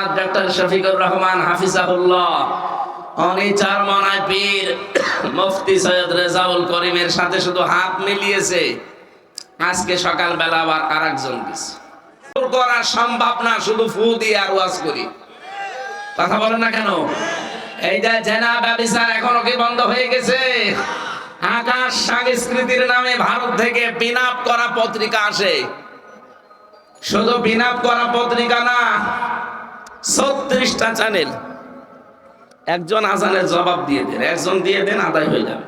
জামাত doctor Shafiqur Rahman হাফিজাহুল্লাহ উনি চারমনায় পীর মুফতি সৈয়দ রেজাউল করিমের সাথে শুধু হাত মিলিয়েছে। আজকে সকালবেলা আবার আরেকজন গেছে। করা সম্ভব না, শুধু ফু দিয়ে আর ওয়াজ করি। কথা বলেন না কেন? এই যে জেনা ব্যভিচার এখনো কি বন্ধ হয়ে গেছে? আকাশ সংস্কৃতির নামে ভারত থেকে পিন আপ করা পত্রিকা আসে। শুধু পিন আপ করা পত্রিকা না, 36টা চ্যানেল। একজন আজানের জবাব দিয়ে দেন, একজন দিয়ে দেন, আদায় হয়ে যাবে।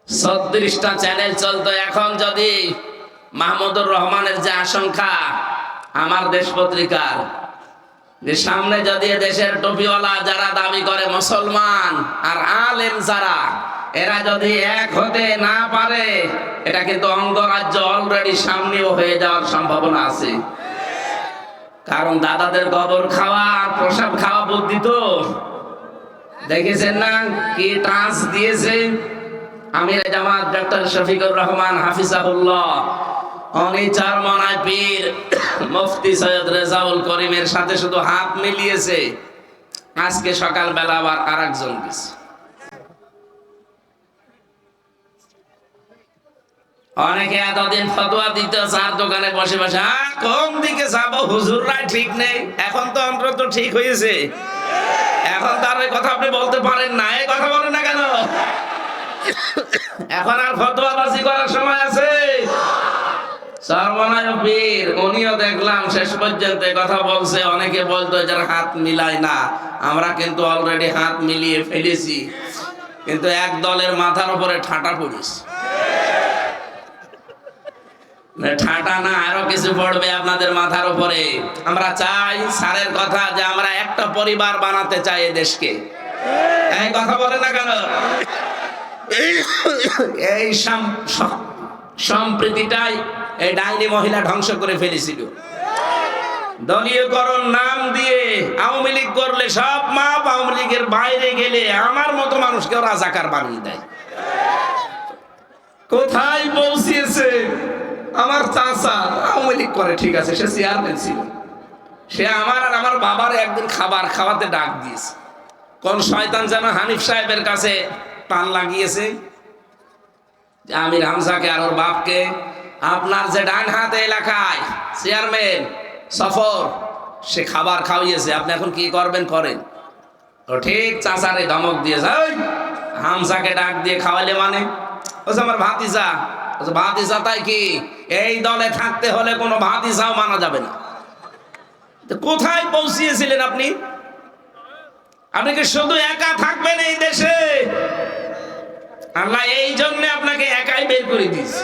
36টা চ্যানেল চলতো। এখন যদি মাহমুদুর রহমানের যে আশঙ্কা আমার দেশ পত্রিকার, যে সামনে যদি দেশের টুপিওয়ালা যারা দাবি করে মুসলমান আর আলেম যারা, এরা যদি এক হতে না পারে, এটা কিন্তু অঙ্গরাজ্য অলরেডি সামনেও হয়ে যাওয়ার সম্ভাবনা আছে। কারণ দাদাদের গোবর খাওয়া আর প্রসাদ খাওয়া বুদ্ধি তো দেখেছেন না কি ট্রান্স দিয়েছে। আমির জামাত ডক্টর শফিকুর রহমান হাফিজাহুল্লাহ উনি চারমনায় পীর মুফতি সৈয়দ রেজাউল করিমের সাথে শুধু হাত মিলিয়েছে। আজকে সকালবেলা আবার আরেকজন গেছে। অনেকে এতদিন ফতোয়া দিত চার দোকানে বসে বসে, কোন দিকে যাবো, হুজুররাই ঠিক নেই। এখন তো অন্তত ঠিক হয়েছে, এখন তার ওই কথা আপনি বলতে পারেন না। এই কথা বলেন না কেন? এখন আর ফতোয়াবাজি করার সময় আছে? সর্বনায় পীর উনিও দেখলাম শেষ পর্যন্ত কথা বলছে। অনেকে বলতো যারা হাত মিলায় না, আমরা কিন্তু অলরেডি হাত মিলিয়ে ফেলেছি। কিন্তু এক দলের মাথার উপরে ঠাটা পড়িস, ঠাটা না আরো কিছু পড়বে আপনাদের মাথার উপরে। আমরা চাই স্যারের কথা যে আমরা একটা পরিবার বানাতে চাই এই দেশকে। এই কথা বলে না কেন? এই সম্প্রীতিটাই এই ডাইনি মহিলা ধ্বংস করে ফেলেছিল। দলীয়করণ নাম দিয়ে আওয়ামী লীগ করলে সব মাপ, আওয়ামী লীগের বাইরে গেলে আমার মতো মানুষকে রাজাকার বানিয়ে দেয়। কোথায় পৌঁছিয়েছে? আমার চাচা আওয়ামী লীগ করে, ঠিক আছে, সে চেয়ারম্যান ছিল, সে আমার আর আমার বাবার একদিন খাবার খাওয়াতে ডাক দিয়েছে। কোন শয়তান যেন হানিফ সাহেবের কাছে টান লাগিয়েছে যে আমির হামজাকে আর ওর বাপকে, আপনার যে ডান হাতে এলাকায় চেয়ারম্যান সফর, সে খাবার খাওয়িয়েছে, আপনি এখন কি করবেন করেন। ও ঠিক চাচারে ধমক দিয়েছে, হামজাকে ডাক দিয়ে খাওয়ালে মানে? বলছে আমার ভাতিজা। ভাতিজা তাই কি? এই দলে থাকতে হলে কোনো ভাতিজাও মানা যাবে না। কোথায় পৌঁছিয়েছিলেন আপনি? আপনি কি শুধু একা থাকবেন এই দেশে? আল্লাহ এই জন্য আপনাকে একাই বের করে দিয়েছে।